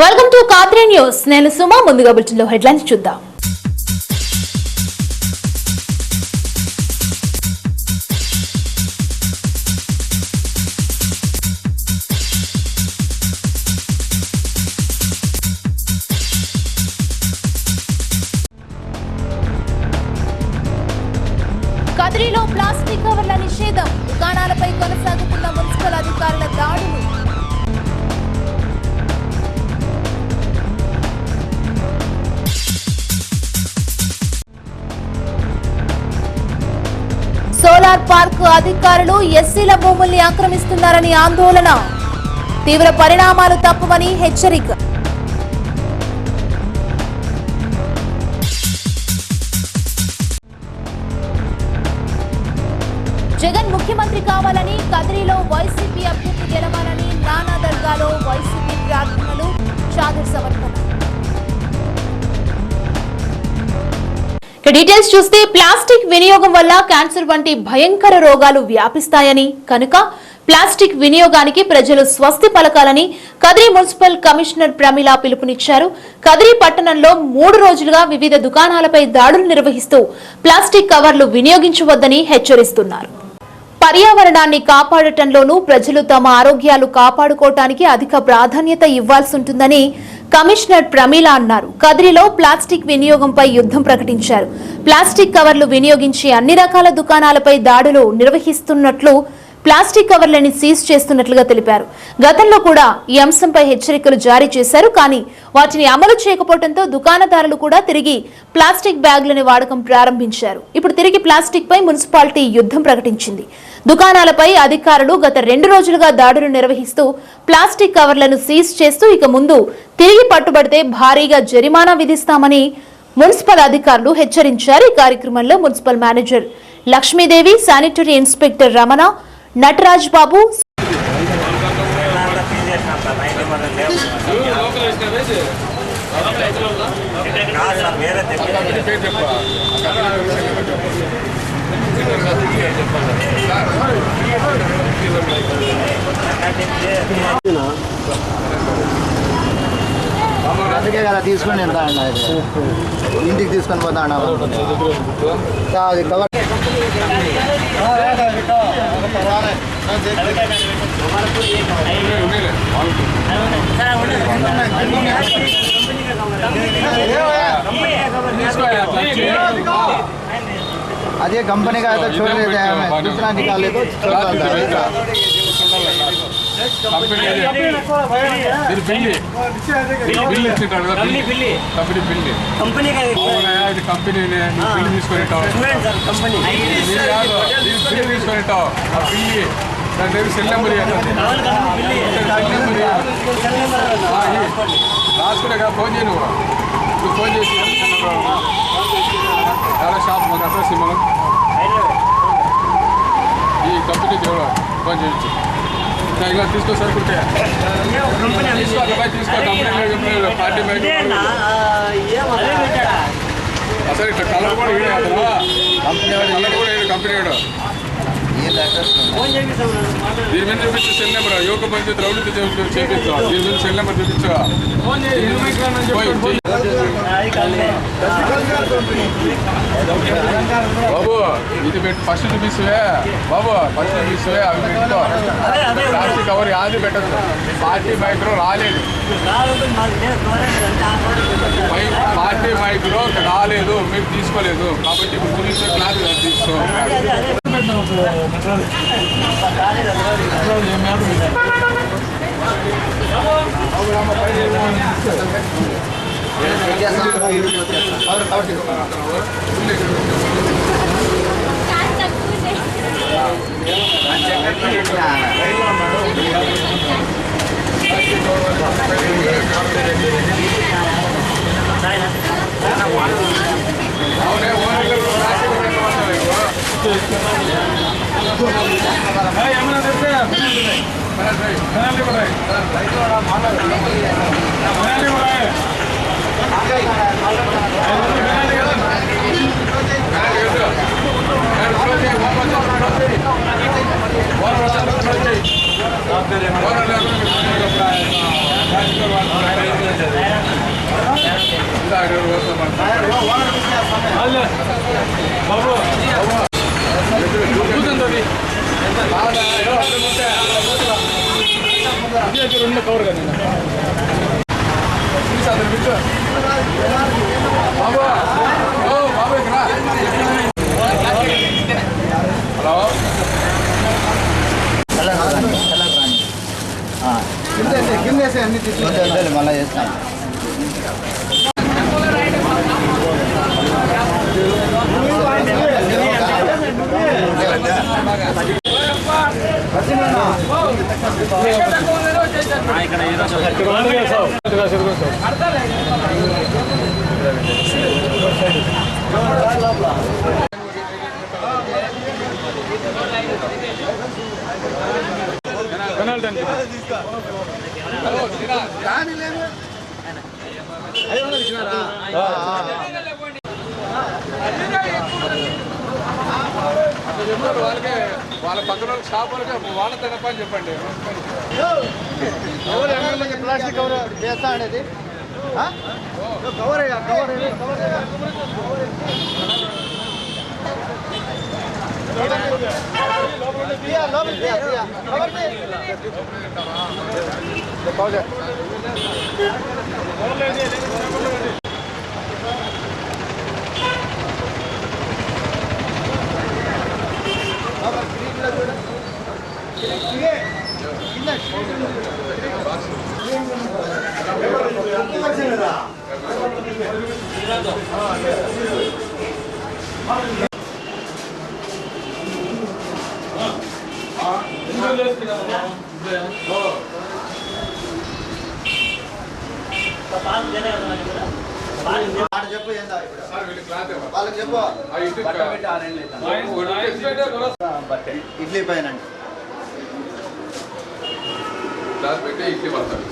Welcome to కాత్రే news. నేను సుమా. ముందుగా బులెటిన్లో హెడ్లైన్స్ చూద్దాం. కదిరిలో ప్లాస్టిక్ కవర్ల నిషేధం. దుకాణాలపై కొనసాగుతున్న మున్సిపల్ అధికారుల దాడులు. సోలార్ పార్క్ అధికారులు ఎస్సీల భూముల్ని ఆక్రమిస్తున్నారని ఆందోళన. తీవ్ర పరిణామాలు తప్పవని హెచ్చరిక. జగన్ ముఖ్యమంత్రి కావాలని, కదిరిలో వైసీపీ అభ్యర్థి గెలవాలని నానా దర్గాలో వైసీపీ ప్రార్థనలు, చాదర్ సమర్పణ. డీటెయిల్స్ చూస్తే ప్లాస్టిక్ వినియోగం వల్ల క్యాన్సర్ వంటి భయంకర రోగాలు వ్యాపిస్తాయని, కనుక ప్లాస్టిక్ వినియోగానికి ప్రజలు స్వస్తి పలకాలని కదిరి మున్సిపల్ కమిషనర్ ప్రమీల పిలుపునిచ్చారు. కదిరి పట్టణంలో 3 రోజులుగా వివిధ దుకాణాలపై దాడులు నిర్వహిస్తూ ప్లాస్టిక్ కవర్లు వినియోగించవద్దని హెచ్చరిస్తున్నారు. పర్యావరణాన్ని కాపాడటంలోనూ ప్రజలు తమ ఆరోగ్యాలు కాపాడుకోవటానికి అధిక ప్రాధాన్యత ఇవ్వాల్సి ఉంటుందని కమిషనర్ ప్రమీల అన్నారు. కదిరిలో ప్లాస్టిక్ వినియోగంపై యుద్ధం ప్రకటించారు. ప్లాస్టిక్ కవర్లు వినియోగించి అన్ని రకాల దుకాణాలపై దాడులు నిర్వహిస్తున్నట్లు, ప్లాస్టిక్ కవర్లని సీజ్ చేస్తున్నట్లుగా తెలిపారు. గతంలో కూడా ఈ అంశంపై హెచ్చరికలు జారీ చేశారు. కానీ వాటిని అమలు చేయకపోవడంతో దుకాణదారులు కూడా తిరిగి ప్లాస్టిక్ బ్యాగులని వాడకం ప్రారంభించారు. ఇప్పుడు తిరిగి ప్లాస్టిక్ పై మున్సిపాలిటీ యుద్ధం ప్రకటించింది. దుకాణాలపై అధికారులు గత 2 రోజులుగా దాడులు నిర్వహిస్తూ ప్లాస్టిక్ కవర్లను సీజ్ చేస్తూ ఇక ముందు తిరిగి పట్టుబడితే భారీగా జరిమానా విధిస్తామని మున్సిపల్ అధికారులు హెచ్చరించారు. ఈ కార్యక్రమంలో municipal manager Lakshmidevi, sanitary inspector Ramana, Nataraj Babu, అందుకే కదా తీసుకొని వెళ్తా అన్న, ఇంటికి తీసుకొని పోతా అన్న. అది కవర్ अरे कंपनी का तो छोड़ देते हैं, हमें दूसरा निकाल ले तो छोड़ देता है। कंपनी का कंपनी ने बिल తీసుకొనేటావు కంపెనీ బిల్ తీసుకొనేటావు ఆ బిల్ దాని దగ్గర సెల్ నెంబర్ ఇవ్వండి. రాసుకునే ఫోన్ చేయి, నువ్వు ఫోన్ చేసి చాలా షాప్ మాకు అడ్రస్ మనం ఈ కంపెనీకి ఎవరు ఫోన్ చేయొచ్చు. ఇలా తీసుకో సరుకుంటే తీసుకో కంపెనీ పార్టీ అసలు ఇట్లా కలర్ కూడా వీడే అతను కలర్ కూడా కంపెనీ వాడు. దీని మీద చూపించే సెల్ నెంబర్ యువక పంచాయతీ రౌడీతో చేపించు. దీని మీద సెల్ నెంబర్ చూపించు. బాబు ఇది పెట్టి ఫస్ట్ చూపిస్తువే, బాబు ఫస్ట్ చూపిస్తువే. అవి పెట్టుకో. ప్లాస్టిక్ కవర్ యాది పెట్టదు. పార్టీ మైక్రో రాలేదు, పార్టీ మైక్రో రాలేదు, మీరు తీసుకోలేదు. కాబట్టి ఇప్పుడు చూపించే క్లాస్ తీసుకో. కవర్ కానీ బాబు బాబు ఇక్కడ హలో కింద అన్ని తీసుకుంటే మళ్ళీ చేస్తాను. వాళ్ళకి వాళ్ళ పక్కన షాప్ వాళ్ళకి వాళ్ళ తినప అని చెప్పండి. ప్లాస్టిక్ కవర్ చేస్తా అనేది కవర్ కవర్ చెప్పు వాళ్ళకి చెప్పు ఇడ్లీ పైన గ్లాస్ పెట్టి ఇడ్లీ పడతారు.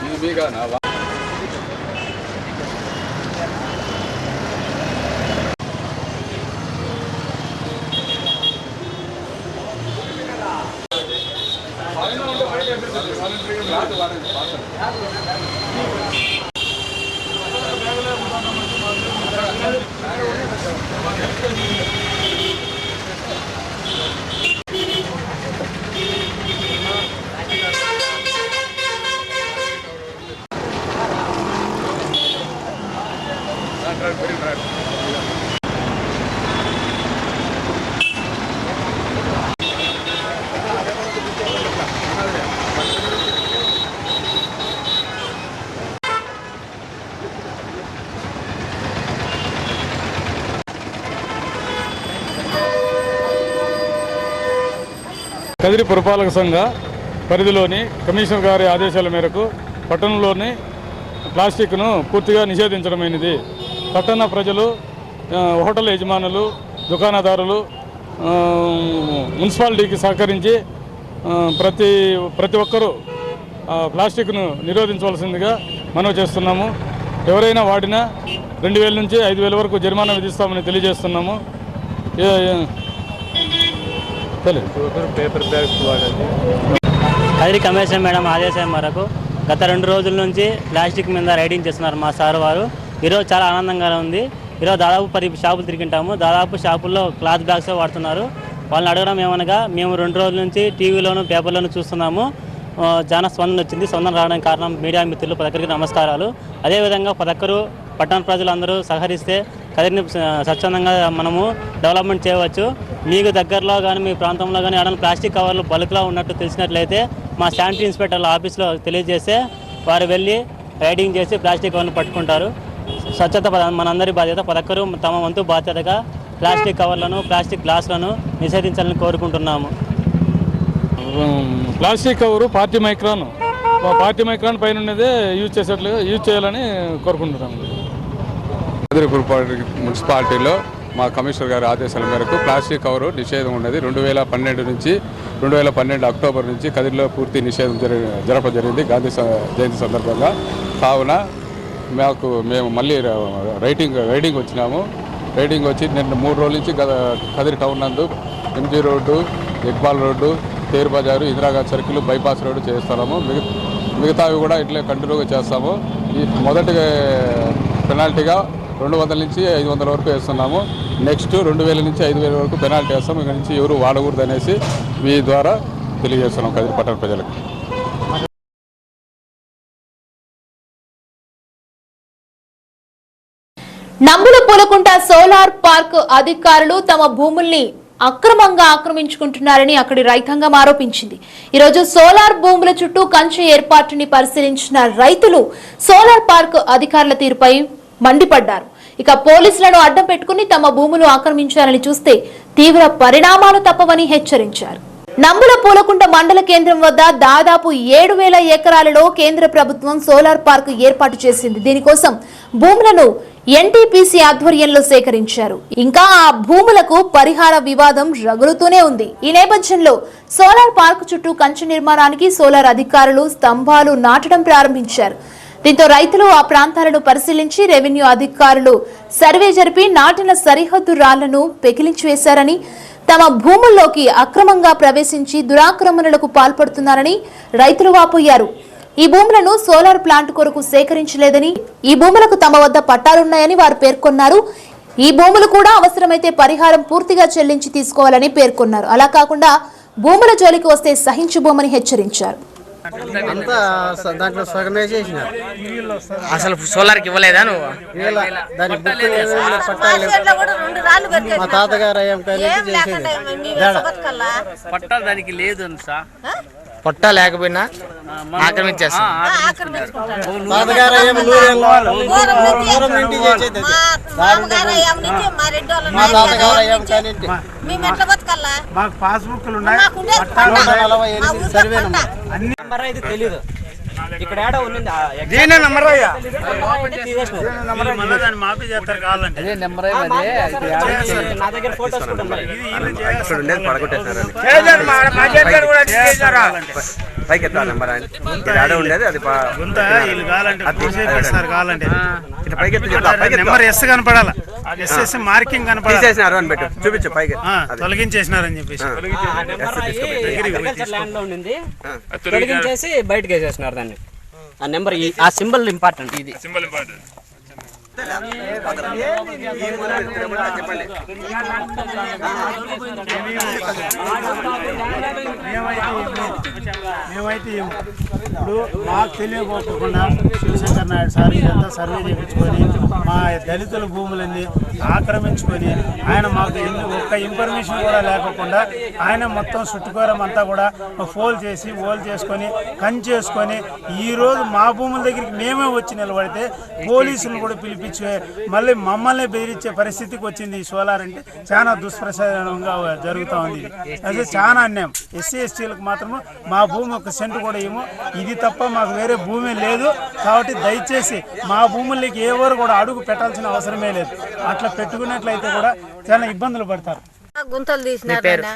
ఇది మీగానా కదిరి పురపాలక సంఘ పరిధిలోని కమిషనర్ గారి ఆదేశాల మేరకు పట్టణంలోని ప్లాస్టిక్ను పూర్తిగా నిషేధించడమైనది. పట్టణ ప్రజలు, హోటల్ యజమానులు, దుకాణదారులు మున్సిపాలిటీకి సహకరించి ప్రతి ఒక్కరూ ప్లాస్టిక్ను నిరోధించవలసిందిగా మనవి చేస్తున్నాము. ఎవరైనా వాడినా 2000 నుంచి 5000 వరకు జరిమానా విధిస్తామని తెలియజేస్తున్నాము. పేపర్ బ్యాగ్స్ వాడండి. కదిరి కమిషనర్ మేడం ఆదేశం మేరకు గత 2 రోజుల నుంచి ప్లాస్టిక్ మీద రైడింగ్ చేస్తున్నారు మా సార్ వారు. ఈరోజు చాలా ఆనందంగా ఉంది. ఈరోజు దాదాపు 10 షాపులు తిరిగింటాము. దాదాపు షాపుల్లో క్లాత్ బ్యాగ్స్ వాడుతున్నారు. వాళ్ళని అడగడం ఏమనగా మేము 2 రోజుల నుంచి టీవీలోను పేపర్లోను చూస్తున్నాము, చాలా స్పందన వచ్చింది. స్పందన రావడానికి కారణం మీడియా మిత్రులు ప్రతి ఒక్కరికి నమస్కారాలు. అదేవిధంగా ప్రతి ఒక్కరు పట్టణ ప్రజలందరూ సహకరిస్తే కదిరిని స్వచ్ఛందంగా మనము డెవలప్మెంట్ చేయవచ్చు. మీకు దగ్గరలో కానీ మీ ప్రాంతంలో కానీ ఏదైనా ప్లాస్టిక్ కవర్లు బల్క్లో ఉన్నట్టు తెలిసినట్లయితే మా శానిటరీ ఇన్స్పెక్టర్ల ఆఫీస్లో తెలియజేస్తే వారు వెళ్ళి రైడింగ్ చేసి ప్లాస్టిక్ కవర్ను పట్టుకుంటారు. స్వచ్ఛత మనందరి బాధ్యత. ప్రతి ఒక్కరూ తమ వంతు బాధ్యతగా ప్లాస్టిక్ కవర్లను, ప్లాస్టిక్ గ్లాసులను నిషేధించాలని కోరుకుంటున్నాము. ప్లాస్టిక్ కవరు 40 మైక్రాన్ పైన ఉన్నదే యూజ్ చేయాలని కోరుకుంటున్నాము. కదిరి మున్సిపాలిటీలో మా కమిషనర్ గారి ఆదేశాల మేరకు ప్లాస్టిక్ కవరు నిషేధం ఉన్నది. 2012 నుంచి 2012 అక్టోబర్ నుంచి కదిరిలో పూర్తి నిషేధం జరిగింది గాంధీ జయంతి సందర్భంగా. కావున మేము మళ్ళీ రైడింగ్ వచ్చినాము. రైడింగ్ వచ్చి నిన్న 3 రోజుల నుంచి కదిరి టౌన్ నందు MG రోడ్డు, ఇక్బాల్ రోడ్డు, తేరు బజారు, ఇందిరాగాంధీ సర్కిల్, బైపాస్ రోడ్డు చేస్తున్నాము. మిగతావి కూడా ఇట్లే కంటిన్యూగా చేస్తాము. ఈ మొదటి పెనాల్టీగా 200 నుంచి 500 వరకు వేస్తున్నాము. నెక్స్ట్ 2000 నుంచి 5000 వరకు పెనాల్టీ వేస్తాము. ఇక్కడ నుంచి ఎవరు వాడకూడదు అనేసి మీ ద్వారా తెలియజేస్తున్నాం కదిరి పట్టణ ప్రజలకు. నంబుల పూలకుంట సోలార్ పార్క్ అధికారులు తమ భూముల్ని అక్రమంగా ఆక్రమించుకుంటున్నారని అక్కడి రైతాంగం ఆరోపించింది. ఈరోజు సోలార్ భూముల చుట్టూ కంచె ఏర్పాటుని పరిశీలించిన రైతులు సోలార్ పార్క్ అధికారుల తీరుపై మండిపడ్డారు. ఇక పోలీసులను అడ్డం పెట్టుకుని తమ భూములు ఆక్రమించారని చూస్తే తీవ్ర పరిణామాలు తప్పవని హెచ్చరించారు. నంబుల పూలకుంట మండల కేంద్రం వద్ద దాదాపు 7,000 ఎకరాలలో కేంద్ర ప్రభుత్వం సోలార్ పార్క్ ఏర్పాటు చేసింది. దీనికోసం భూములను ఎన్టీపీసీ ఆధ్వర్యంలో సేకరించారు. ఇంకా ఆ భూములకు పరిహార వివాదం రగులుతూనే ఉంది. ఈ నేపథ్యంలో సోలార్ పార్క్ చుట్టూ కంచె నిర్మాణానికి సోలార్ అధికారులు స్తంభాలు నాటడం ప్రారంభించారు. దీంతో రైతులు ఆ ప్రాంతాలను పరిశీలించి రెవెన్యూ అధికారులు సర్వే జరిపి నాటిన సరిహద్దు రాళ్లను పెకిలించి వేశారని, తమ భూముల్లోకి అక్రమంగా ప్రవేశించి దురాక్రమణలకు పాల్పడుతున్నారని రైతులు వాపోయారు. ఈ భూములను సోలార్ ప్లాంట్ కొరకు సేకరించలేదని, ఈ భూములకు తమ వద్ద పట్టాలున్నాయని వారు పేర్కొన్నారు. ఈ భూములు కూడా అవసరమైతే పరిహారం పూర్తిగా చెల్లించి తీసుకోవాలని పేర్కొన్నారు. అలా కాకుండా భూముల జోలికి వస్తే సహించబోమని హెచ్చరించారు. అంతా దాంట్లో సగమే చేసినారు. అసలు సోలార్కి ఇవ్వలేదా నువ్వు? దాని పట్టాలు మా తాతగారు అయ్యాం కానీ చేసేది పట్టాలు దానికి లేదు పట్టా లేకపోయినా ఆక్రమించేస్తా. తాతగారు అయ్యాం దూరం నుండి చేసేది. మా తాతగారు అయ్యాం కానీ మాకు పాస్బుక్లు ఉన్నాయి, సర్వే నెంబర్ అయితే తెలీదు. ఇక్కడ ఏడా ఉన్నది మాఫీ చేస్తారు కావాలంటే నా దగ్గర ఫోటోస్ కూడా ఉన్నాయి. పైకి ఎత్తా నెంబర్ ఉండేది అది వీళ్ళు కావాలంటే నెంబర్ ఎస్ కనపడాలి, ఎస్ మార్కింగ్ కనపడాలి, చూపించు పైకి తొలగించేసినారని చెప్పేసి ల్యాండ్ లో ఉండింది, తొలగించేసి బయటకు వేసేసినారు దాన్ని. ఆ నెంబర్ ఆ సింబల్ ఇంపార్టెంట్. ఇది సింబల్ ఇంపార్టెంట్. మేమైతే ఇప్పుడు మాకు తెలియకోకుండా శివశంకర్ నాయుడు సార్ ఇదంతా సర్వే చేయించుకొని మా దళితుల భూములన్నీ ఆక్రమించుకొని ఆయన మాకు ఒక్క ఇన్ఫర్మేషన్ కూడా లేకుండా ఆయన మొత్తం చుట్టుకోరం అంతా కూడా ఫోల్ చేసుకొని కంచేసుకొని ఈరోజు మా భూముల దగ్గరికి మేమే వచ్చి నిలబడితే పోలీసులు కూడా పిలిపించి మళ్ళీ మమ్మల్ని బెదిరించే పరిస్థితికి వచ్చింది. ఈ సోలార్ అంటే చాలా దుష్ప్రచారంగా జరుగుతూ ఉంది. అదే చాలా అన్యాయం. ఎస్సీ ఎస్టీలకు మాత్రము మా భూమి ఒక సెంటు కూడా ఏమో, ఇది తప్ప మాకు వేరే భూమి లేదు. కాబట్టి దయచేసి మా భూముల్లోకి ఎవరు కూడా అడుగు పెట్టాల్సిన అవసరమే లేదు. అట్లా పెట్టుకున్నట్లయితే కూడా చాలా ఇబ్బందులు పడతారు. గుంతలు తీసినారు,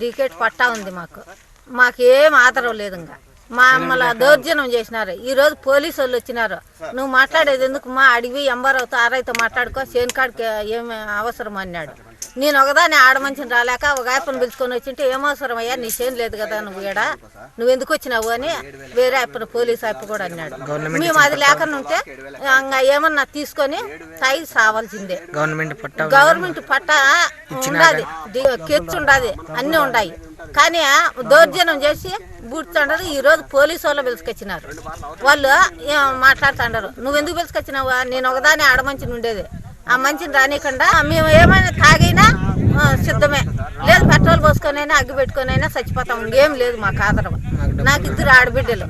డికెట్ పట్టా ఉంది, మాకేం ఆధారం లేదు. ఇంకా మమ్మల్ని దౌర్జన్యం చేసినారు. ఈ రోజు పోలీసు వాళ్ళు వచ్చినారు. నువ్వు మాట్లాడేది ఎందుకు మా అడిగి ఎంబరవుతో ఆరైతో మాట్లాడుకో, చేను కాడికి ఏమి అవసరం అన్నాడు. నేను ఒకదాన్ని ఆడమంచిని రాలేక ఒక ఆయప్పని పిలుచుకొని వచ్చింటే ఏమవసరం అయ్యా, నీ చేను లేదు కదా, నువ్వు ఎందుకు వచ్చినావు అని వేరే ఆయప్పని పోలీసు ఆయప్ప కూడా అన్నాడు. మేము అది లేకుండా ఉంటే ఏమన్నా తీసుకొని తాగి సావాల్సిందే. గవర్నమెంట్ పట్టా ఉండాది, కెచ్చు ఉండాది, అన్నీ ఉన్నాయి. కానీ దౌర్జన్యం చేసి బూడ్చుంటారు. ఈ రోజు పోలీసు వాళ్ళు పిలుచుకొచ్చినారు. వాళ్ళు మాట్లాడుతుంటారు, నువ్వెందుకు పిలుచుకొచ్చినావా, నేను ఒకదాన్ని ఆడమంచిని ఉండేది, ఆ మంచిని రానికుండా మేము ఏమైనా తాగైనా సిద్ధమే, లేదు పెట్రోల్ పోసుకొని అయినా అగ్గి పెట్టుకొని అయినా చచ్చిపోతాం. ఇంకేం లేదు మాకు ఆధారం. నాకు 2 ఆడబిడ్డలు,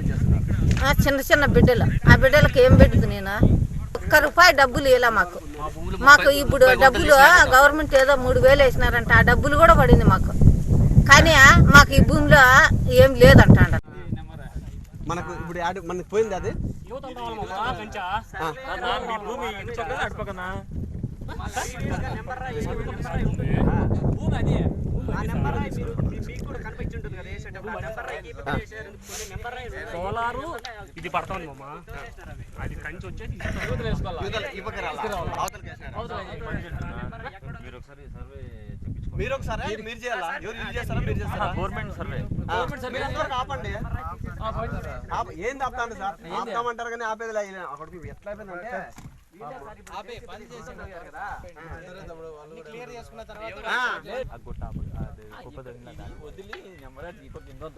చిన్న బిడ్డలు. ఆ బిడ్డలకు ఏం పెట్టదు నేను ₹1 డబ్బులు ఇలా మాకు ఇప్పుడు డబ్బులు గవర్నమెంట్ ఏదో 3000 వేసినారంట. ఆ డబ్బులు కూడా పడింది మాకు. కానీ మాకు ఈ భూమిలో ఏం లేదంట. మనకు ఇప్పుడు మనకు పోయింది అది సోలారు ఇది పడతాను మామ, అది కంచి వచ్చేసి మీరు ఒకసారి సర్వే చెప్పించుకోండి. మీరు ఒకసారి మీరు చేయాలా? ఎవరు యూజ్ చేస్తారా? మీరు చేస్తారా? గవర్నమెంట్ సర్వే మీరు ఎంతవరకు ఆపండి. ఏంది ఆపుతాను సార్? ఆపుతామంటారు కానీ ఆపేది అక్కడికి ఎట్లా అయిపోయిందంటే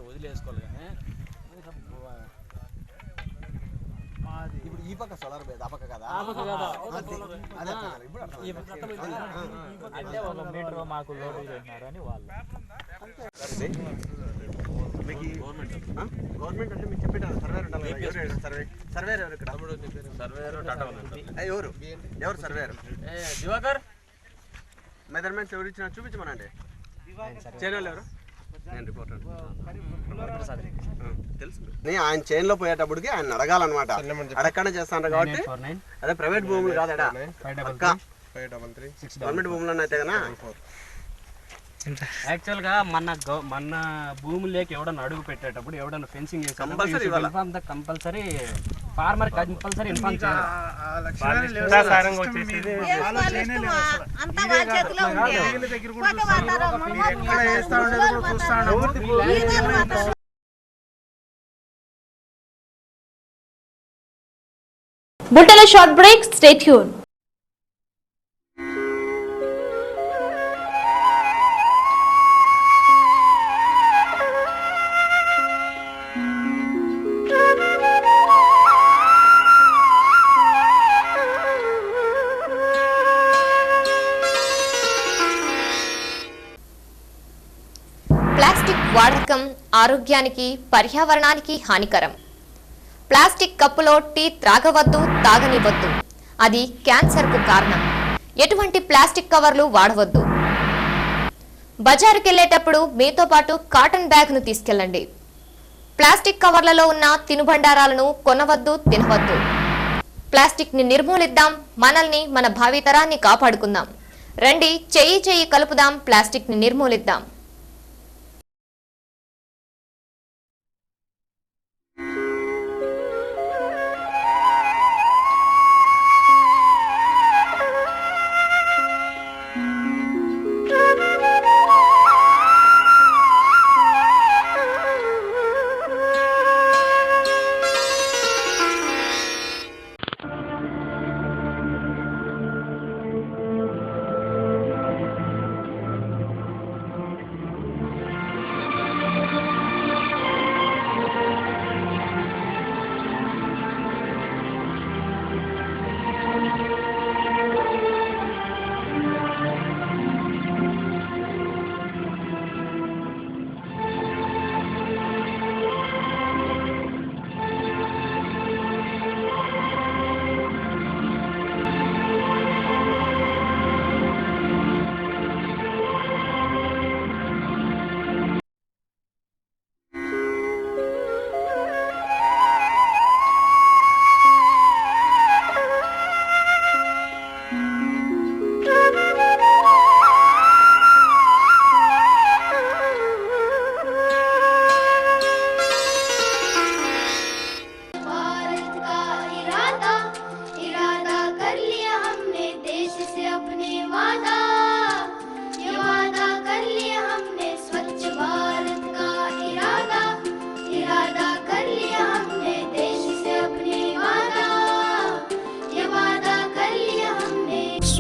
వదిలేసుకోవాలి కానీ ఇప్పుడు ఈ పక్క సోలార్ బేస్ ఆ పక్క కదా అంటే ఒక మీటర్ మాకు లోటు చేసినారని వాళ్ళు గవర్నమెంట్ అంటే మీకు చెప్పేటారు సర్వేర్ ఉండాలి. సర్వేర్ ఎవరు ఇక్కడ? ఎవరు సర్వేర్? దివాకర్ మెజర్మెంట్స్ ఎవరు ఇచ్చినా చూపించమనండి. చైనాలో ఎవరు? నేను రిపోర్టర్ తెలుసు. ఆయన చైన్ లో పోయేటప్పటికి ఆయన అడగాలన్నమాట. అడగకుండా చేస్తాను కాబట్టి అదే ప్రైవేట్ భూములు కాదడా గవర్నమెంట్ భూములు అయితే కదా. యాక్చువల్ గా మన భూముల్లోకి ఎవడన్నా అడుగు పెట్టేటప్పుడు ఎవడన్నా fencing compulsory farmer compulsory inform చేయాలి. Bulletin short break, stay tune. Plastic వాడకం ఆరోగ్యానికి పర్యావరణానికి హానికరం. ప్లాస్టిక్ కప్పులో టీ త్రాగవద్దు, తాగనివద్దు. అది క్యాన్సర్కు కారణం. ఎటువంటి ప్లాస్టిక్ కవర్లు వాడవద్దు. బజారుకెళ్లేటప్పుడు మీతో పాటు కాటన్ బ్యాగ్ను తీసుకెళ్లండి. ప్లాస్టిక్ కవర్లలో ఉన్న తినుబండారాలను కొనవద్దు, తినవద్దు. ప్లాస్టిక్ ని నిర్మూలిద్దాం, మనల్ని మన భావితరాన్ని కాపాడుకుందాం. రండి, చెయ్యి చెయ్యి కలుపుదాం, ప్లాస్టిక్ ని నిర్మూలిద్దాం.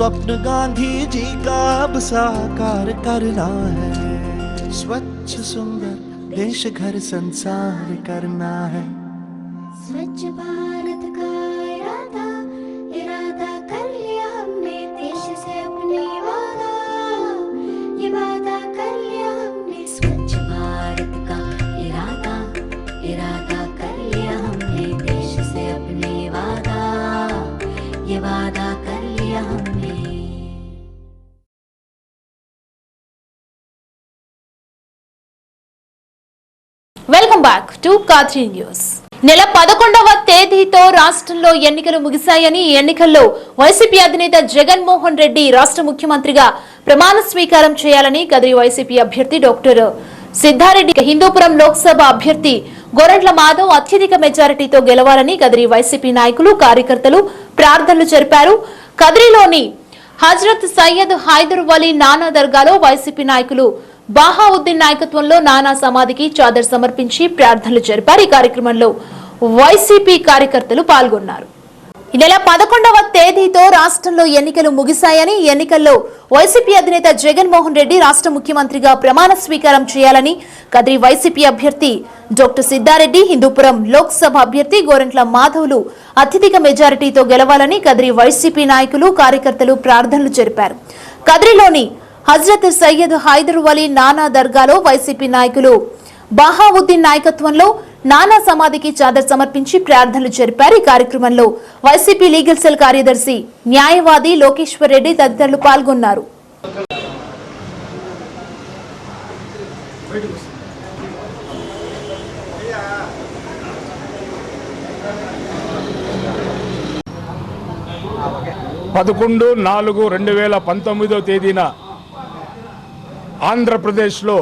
स्वप्न गांधी जी का अब साकार करना है. स्वच्छ सुंदर देश घर संसार करना है. स्वच्छ भारत का इरादा कर लिया हमने. देश से अपने वादा, ये वादा कर लिया हमने. स्वच्छ भारत का इरादा कर लिया हमने. देश से अपने वादा, ये वादा कर लिया हमने. వెల్కమ్ బ్యాక్ టు కాత్రీ న్యూస్. నెల 11వ తేదీతో రాష్ట్రంలో ఎన్నికలు ముగిశాయని, ఎన్నికల్లో వైసీపీ అధినేత జగన్మోహన్ రెడ్డి రాష్ట్ర ముఖ్యమంత్రిగా ప్రమాణ స్వీకారం చేయాలని కదిరి వైసీపీ అభ్యర్థి డాక్టర్ సిద్ధారెడ్డి, హిందూపురం లోక్సభ అభ్యర్థి గొర్రెంట్ల మాధవ్ అత్యధిక మెజారిటీతో గెలవాలని కదిరి వైసీపీ నాయకులు, కార్యకర్తలు ప్రార్థనలు జరిపారు. కదిరిలోని హజ్రత్ సయ్యద్ హైదర్ వలీ నానా దర్గాలో వైసీపీ నాయకులు బాహావుద్దీన్ నాయకత్వంలో నానా సమాధికి చాదర్ సమర్పించి ప్రార్థనలు జరిపారు. ఈ కార్యక్రమంలో వైసీపీ కార్యకర్తలు పాల్గొన్నారు. ఈ నెల 11వ తేదీతో రాష్ట్రంలో ఎన్నికలు ముగిశాయని, ఎన్నికల్లో వైసీపీ అధినేత జగన్మోహన్ రెడ్డి రాష్ట్ర ముఖ్యమంత్రిగా ప్రమాణ స్వీకారం చేయాలని కదిరి వైసీపీ అభ్యర్థి డాక్టర్ సిద్ధారెడ్డి, హిందూపురం లోక్సభ అభ్యర్థి గోరంట్ల మాధవ్లు అత్యధిక మెజారిటీతో గెలవాలని కదిరి వైసీపీ నాయకులు, కార్యకర్తలు ప్రార్థనలు జరిపారు. కదిరిలోని హజ్రత్ సయ్యద్ హైదర్ వలీ నానా దర్గాలో వైసీపీ నాయకులు బాహావుద్దీన్ నాయకత్వంలో నానా సమాధికి చాదర్ సమర్పించి ప్రార్థనలు జరిపారు. ఈ కార్యక్రమంలో వైసీపీ లీగల్ సెల్ కార్యదర్శి న్యాయవాది లోకేశ్వర్ రెడ్డి తదితరులు పాల్గొన్నారు. పదకొండు 4/2019 తేదీన ఆంధ్రప్రదేశ్లో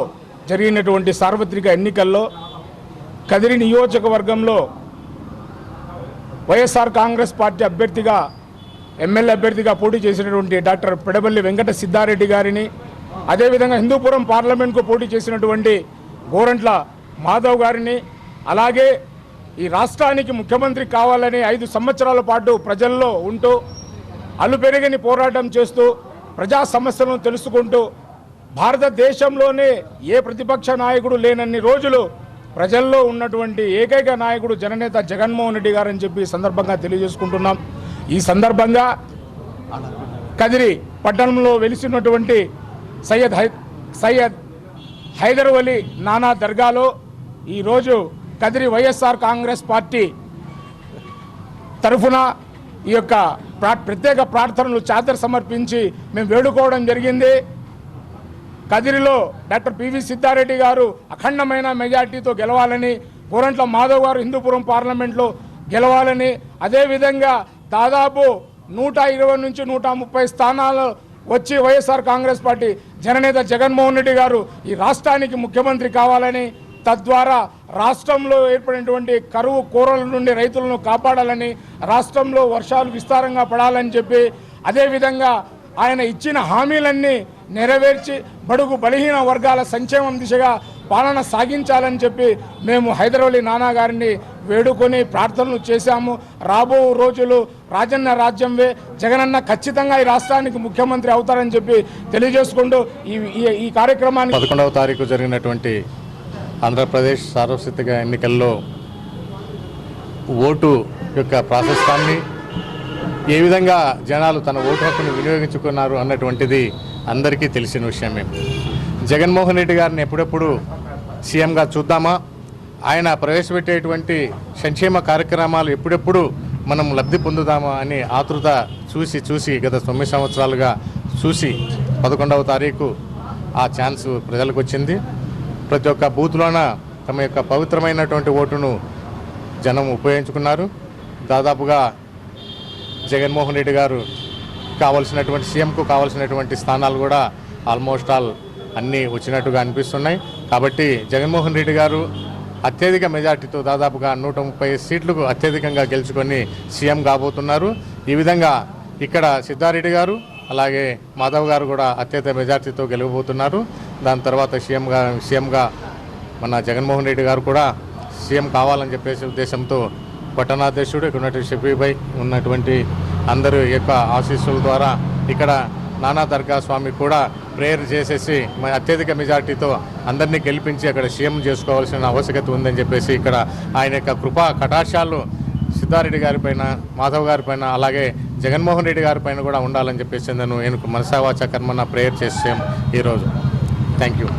జరిగినటువంటి సార్వత్రిక ఎన్నికల్లో కదిరి నియోజకవర్గంలో వైఎస్ఆర్ కాంగ్రెస్ పార్టీ అభ్యర్థిగా, ఎమ్మెల్యే అభ్యర్థిగా పోటీ చేసినటువంటి డాక్టర్ పెడబల్లి వెంకట సిద్ధారెడ్డి గారిని, అదేవిధంగా హిందూపురం పార్లమెంట్కు పోటీ చేసినటువంటి గోరంట్ల మాధవ్ గారిని, అలాగే ఈ రాష్ట్రానికి ముఖ్యమంత్రి కావాలని 5 సంవత్సరాల పాటు ప్రజల్లో ఉంటూ అలుపెరగని పోరాటం చేస్తూ ప్రజా సమస్యలను తెలుసుకుంటూ భారతదేశంలోనే ఏ ప్రతిపక్ష నాయకుడు లేనన్ని రోజులు ప్రజల్లో ఉన్నటువంటి ఏకైక నాయకుడు జననేత జగన్మోహన్ రెడ్డి గారని చెప్పి సందర్భంగా తెలియజేసుకుంటున్నాం. ఈ సందర్భంగా కదిరి పట్టణంలో వెలిసినటువంటి సయ్యద్ హైదర్ వలీ నానా దర్గాలో ఈరోజు కదిరి వైఎస్ఆర్ కాంగ్రెస్ పార్టీ తరఫున ఈ యొక్క ప్రత్యేక ప్రార్థనలు చాదర్ సమర్పించి మేము వేడుకోవడం జరిగింది. కదిరిలో డాక్టర్ పివి సిద్ధారెడ్డి గారు అఖండమైన మెజార్టీతో గెలవాలని, గోరంట్ల మాధవ్ గారు హిందూపురం పార్లమెంట్లో గెలవాలని, అదేవిధంగా దాదాపు 120 నుంచి 130 స్థానాలు వచ్చి వైఎస్ఆర్ కాంగ్రెస్ పార్టీ జననేత జగన్మోహన్ రెడ్డి గారు ఈ రాష్ట్రానికి ముఖ్యమంత్రి కావాలని, తద్వారా రాష్ట్రంలో ఏర్పడినటువంటి కరువు కోరల నుండి రైతులను కాపాడాలని, రాష్ట్రంలో వర్షాలు విస్తారంగా పడాలని చెప్పి, అదేవిధంగా ఆయన ఇచ్చిన హామీలన్నీ నెరవేర్చి బడుగు బలహీన వర్గాల సంక్షేమం దిశగా పాలన సాగించాలని చెప్పి మేము హైదర్ వలీ నానా గారిని వేడుకొని ప్రార్థనలు చేశాము. రాబో రోజులు రాజన్న రాజ్యంవే, జగనన్న ఖచ్చితంగా ఈ రాష్ట్రానికి ముఖ్యమంత్రి అవుతారని చెప్పి తెలియజేసుకుంటూ ఈ కార్యక్రమాన్ని 11వ తారీఖు జరిగినటువంటి ఆంధ్రప్రదేశ్ సార్వత్రిక ఎన్నికల్లో ఓటు యొక్క ప్రాశస్త్యాన్ని, ఏ విధంగా జనాలు తన ఓటు హక్కును వినియోగించుకున్నారు అన్నటువంటిది అందరికీ తెలిసిన విషయమే. జగన్మోహన్ రెడ్డి గారిని ఎప్పుడెప్పుడు సీఎంగా చూద్దామా, ఆయన ప్రవేశపెట్టేటువంటి సంక్షేమ కార్యక్రమాలు ఎప్పుడెప్పుడు మనం లబ్ధి పొందుదామా అని ఆతృత చూసి గత 9 సంవత్సరాలుగా చూసి 11వ తారీఖు ఆ ఛాన్స్ ప్రజలకు వచ్చింది. ప్రతి ఒక్క బూత్లోన తమ యొక్క పవిత్రమైనటువంటి ఓటును జనం ఉపయోగించుకున్నారు. దాదాపుగా జగన్మోహన్ రెడ్డి గారు కావాల్సినటువంటి సీఎంకు కావాల్సినటువంటి స్థానాలు కూడా ఆల్మోస్ట్ ఆల్ అన్నీ వచ్చినట్టుగా అనిపిస్తున్నాయి. కాబట్టి జగన్మోహన్ రెడ్డి గారు అత్యధిక మెజార్టీతో దాదాపుగా 130 సీట్లకు అత్యధికంగా గెలుచుకొని సీఎం కాబోతున్నారు. ఈ విధంగా ఇక్కడ సిద్ధారెడ్డి గారు అలాగే మాధవ్ గారు కూడా అత్యధిక మెజార్టీతో గెలవబోతున్నారు. దాని తర్వాత సీఎంగా మన జగన్మోహన్ రెడ్డి గారు కూడా సీఎం కావాలని చెప్పేసి ఉద్దేశంతో పట్టణాధ్యక్షుడు ఇక్కడ ఉన్నటువంటి షఫీభాయ్ ఉన్నటువంటి అందరూ యొక్క ఆశీస్సుల ద్వారా ఇక్కడ నానా దర్గా స్వామి కూడా ప్రేయర్ చేసేసి అత్యధిక మెజార్టీతో అందరినీ గెలిపించి అక్కడ సీఎం చేసుకోవాల్సిన ఆవశ్యకత ఉందని చెప్పేసి ఇక్కడ ఆయన యొక్క కృపా కటాక్షాలు సిద్ధారెడ్డి గారిపైన, మాధవ్ గారిపైన, అలాగే జగన్మోహన్ రెడ్డి గారిపైన కూడా ఉండాలని చెప్పేసి నేను మనసావాచ కర్మన ప్రేయర్ చేసాం ఈరోజు. Thank you.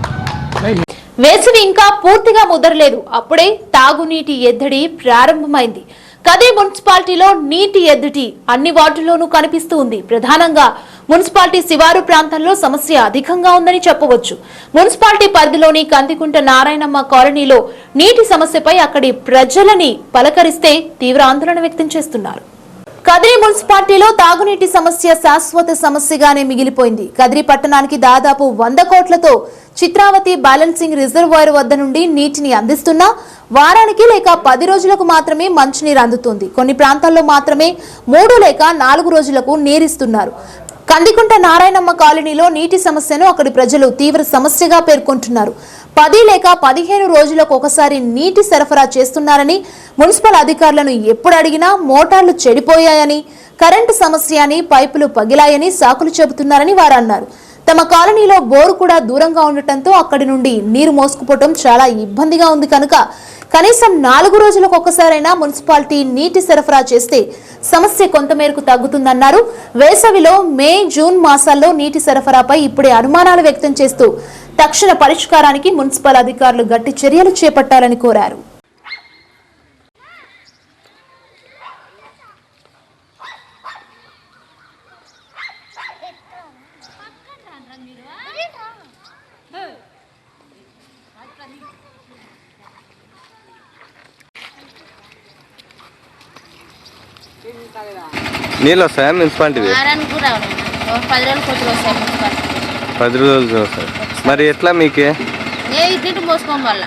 వేసవి ఇంకా పూర్తిగా ముదరలేదు, అప్పుడే తాగునీటి ఎద్దడి ప్రారంభమైంది. కదిరి మున్సిపాలిటీలో నీటి ఎద్దడి అన్ని వార్డుల్లోనూ కనిపిస్తూ ఉంది. ప్రధానంగా మున్సిపాలిటీ శివారు ప్రాంతంలో సమస్య అధికంగా ఉందని చెప్పవచ్చు. మున్సిపాలిటీ పరిధిలోని కందికుంట నారాయణమ్మ కాలనీలో నీటి సమస్యపై అక్కడి ప్రజలని పలకరిస్తే తీవ్ర ఆందోళన వ్యక్తం చేస్తున్నారు. కదిరి మున్సిపాలిటీలో తాగునీటి సమస్య శాశ్వత సమస్యగానే మిగిలిపోయింది. కదిరి పట్టణానికి దాదాపు 100 కోట్లతో చిత్రావతి బ్యాలెన్సింగ్ రిజర్వాయర్ వద్ద నుండి నీటిని అందిస్తున్నా వారానికి లేక 10 రోజులకు మాత్రమే మంచినీరు అందుతుంది. కొన్ని ప్రాంతాల్లో మాత్రమే 3 లేక 4 రోజులకు నీరిస్తున్నారు. కందికుంట నారాయణమ్మ కాలనీలో నీటి సమస్యను అక్కడి ప్రజలు తీవ్ర సమస్యగా పేర్కొంటున్నారు. 10 లేక 15 రోజులకు ఒకసారి నీటి సరఫరా చేస్తున్నారని, మున్సిపల్ అధికారులను ఎప్పుడు అడిగినా మోటార్లు చెడిపోయాయని, కరెంటు సమస్య అని, పైపులు పగిలాయని సాకులు చెబుతున్నారని వారు అన్నారు. తమ కాలనీలో బోరు కూడా దూరంగా ఉండటంతో అక్కడి నుండి నీరు మోసుకుపోవడం చాలా ఇబ్బందిగా ఉంది కనుక కనీసం 4 రోజులకు ఒక్కసారైనా మున్సిపాలిటీ నీటి సరఫరా చేస్తే సమస్య కొంతమేరకు తగ్గుతుందన్నారు. వేసవిలో మే, జూన్ మాసాల్లో నీటి సరఫరాపై ఇప్పుడే అనుమానాలు వ్యక్తం చేస్తూ తక్షణ పరిష్కారానికి మున్సిపల్ అధికారులు గట్టి చర్యలు చేపట్టాలని కోరారు. నీళ్ళు వస్తాయా మున్సిపాలిటీ? 10 రోజులు వస్తాయి. మరి ఎట్లా మీకే మోసుకోవడం వల్ల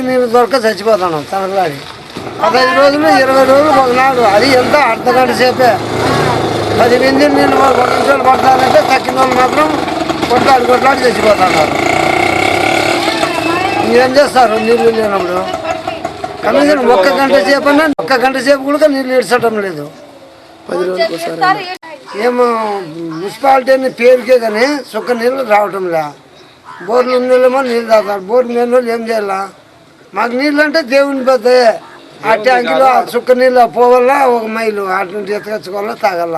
నీళ్ళు దొరక చచ్చిపోతున్నాం తనలాడి 15 రోజులు 20 రోజులు ఒకనాడు. అది ఎంత అర్ధగంట సేపే. 10 మంది నీళ్ళు 2 నిమిషాలు పడతానంటే తక్కిన వాళ్ళు మాత్రం కొట్లాడి చచ్చిపోతున్నారు. ఏం చేస్తారు నీళ్ళు లేనప్పుడు? కనీసం 1 గంట సేపు అన్నా 1 గంట సేపు కూడా నీళ్ళు ఇడ్చడం లేదు. 10 రోజులకు ఒకసారి ఏమో మున్సిపాలిటీ పేరుకే కానీ సుక్క నీళ్ళు రావటం లే. బోర్లు నీళ్ళేమో నీళ్ళు తాగుతారు. బోర్ నీళ్ళు ఏం చేయాలా? మాకు నీళ్ళు అంటే దేవుని పెద్దయే. ఆ ట్యాంకులో చుక్క నీళ్ళు పోవాలా, 1 మైలు అటు నుంచి ఎత్తుకొచ్చుకోవాలా, తాగాల.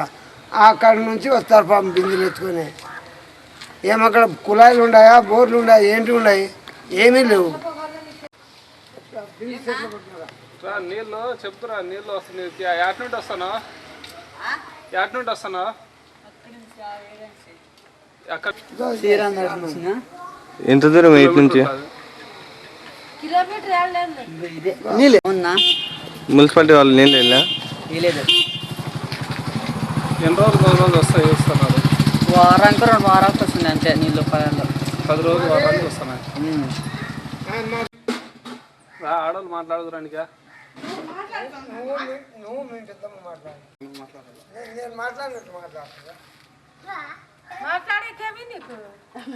అక్కడి నుంచి వస్తారు పాపం బిందులు ఎత్తుకొని. ఏమక్కడ కుళాయిలు ఉన్నాయా, బోర్లు ఉన్నాయా, ఏంటి ఉన్నాయి? ఏమీ లేవు. నీళ్ళు చెప్తున్నా, నీళ్ళు వస్తున్నాయి. ఎటు నుండి వస్తాను? ఎటు నుండి వస్తాను? ఎంత దూరం ఇటు నుంచి? మున్సిపాలిటీ వాళ్ళు నీళ్ళు వెళ్ళా? ఎన్ని రోజులు వస్తాయి వస్తున్నారు? వారానికి 2 వారాలకు వస్తుంది అంతే నీళ్ళు. 10 రోజులు వారానికి వస్తున్నాయి. ఆడవాళ్ళు మాట్లాడుతురానికా?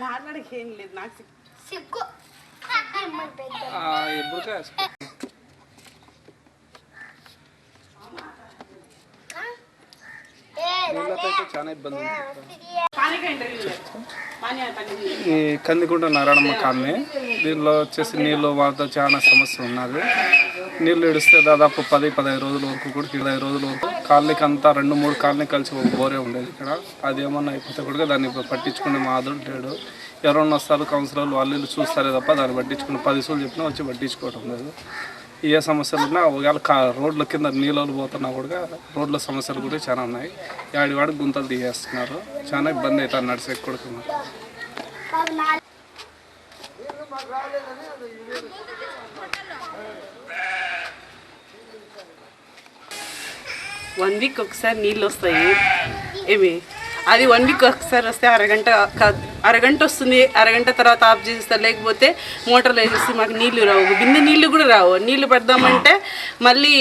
మాట్లాడకేం లేదు నాకు సిగ్గు. చాలా ఇబ్బంది. ఈ కందికుంట నారాయణమ్మ కాలనీ, దీనిలో వచ్చేసి నీళ్ళు వాళ్ళతో చాలా సమస్య ఉన్నది. నీళ్ళు ఇడిస్తే దాదాపు 10-15 రోజుల వరకు కూడా 25 రోజుల వరకు కాలనీకి అంతా 2-3 కాలనీ కలిసి ఒక బోరే ఉండేది ఇక్కడ. అది ఏమన్నా అయిపోతే కూడా దాన్ని పట్టించుకునే మాధుడు లేడు. ఎవరన్నా వస్తారు కౌన్సిలర్లు వాళ్ళు చూస్తారే తప్ప దాన్ని పట్టించుకుని 10 సార్లు చెప్పినా వచ్చి పట్టించుకోవడం లేదు. ఏ సమస్యలు ఉన్నా ఒకవేళ రోడ్ల కింద నీళ్ళు పోతున్నా కూడా రోడ్ల సమస్యలు కూడా చాలా ఉన్నాయి. వాడికి గుంతలు తీసేస్తున్నారు. చాలా ఇబ్బంది అవుతుంది నడిచే కొడుతున్నారు. 1 వీక్ ఒకసారి నీళ్ళు వస్తాయి. ఏమి అది 1 వీక్ ఒకసారి వస్తే అరగంట వస్తుంది. అరగంట తర్వాత ఆఫ్ చేస్తారు. లేకపోతే మోటార్లు వేసేసి మాకు నీళ్లు రావు. బిందె నీళ్ళు కూడా రావు. నీళ్లు పెడదామంటే మళ్ళీ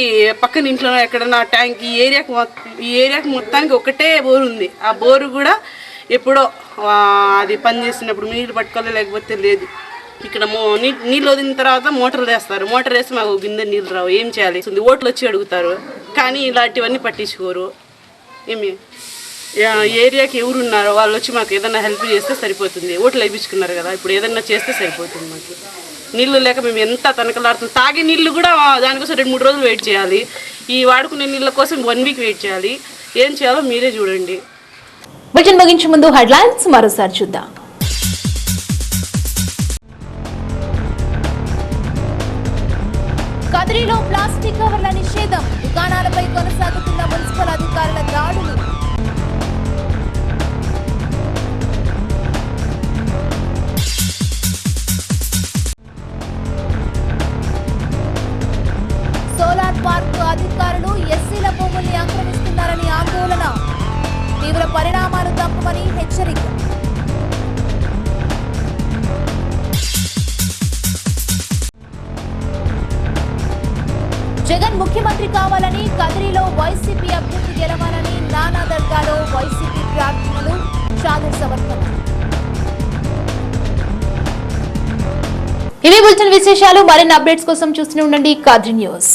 పక్కన ఇంట్లో ఎక్కడన్నా ట్యాంక్ ఈ ఏరియాకి మొత్తానికి ఒకటే బోరు ఉంది. ఆ బోరు కూడా ఎప్పుడో అది పని చేసినప్పుడు నీళ్ళు పట్టుకోవాలి, లేకపోతే లేదు. ఇక్కడ నీళ్ళు వదిలిన తర్వాత మోటార్లు వేస్తారు. మోటార్ వేసి మాకు బిందె నీళ్ళు రావు. ఏం చేయాలి? ఓట్లు వచ్చి అడుగుతారు కానీ ఇలాంటివన్నీ పట్టించుకోరు. ఏమి ఏరియాకి ఎవరు ఉన్నారో వాళ్ళు వచ్చి మాకు ఏదైనా హెల్ప్ చేస్తే సరిపోతుంది. ఓట్లు వేయించుకున్నారు కదా, ఇప్పుడు ఏదైనా చేస్తే సరిపోతుంది మాకు. నీళ్లు లేక మేము ఎంత తనకలాడుతాం. తాగే నీళ్లు కూడా దానికోసం 2-3 రోజులు వెయిట్ చేయాలి. ఈ వాడుకునే నీళ్ళ కోసం 1 వీక్ వెయిట్ చేయాలి. ఏం చేయాలో మీరే చూడండి. బులెటిన్ ముగించే ముందు హెడ్లైన్స్ మరోసారి చూద్దాం. కదిరిలో ప్లాస్టిక్ కవర్ల నిషేధం, దుకాణాలపై కొనసాగుతున్న మున్సిపల్ అధికారుల దాడులు. సోలార్ పార్క్ అధికారులు ఎస్సీల భూముల్ని ఆక్రమిస్తున్నారని ఆందోళన, తీవ్ర పరిణామాలు తప్పవని హెచ్చరిక. జగన్ ముఖ్యమంత్రి కావాలని, కదిరిలో వైసీపీ అభ్యర్థి గెలవాలని నానా దర్గాలో వైసీపీ ప్రార్థనలు, షాదర్ సమర్పణ. ఇవి బులెటిన్ విశేషాలు. మరిన్ని అప్డేట్స్ కోసం చూస్తూనే ఉండండి కదిరి న్యూస్.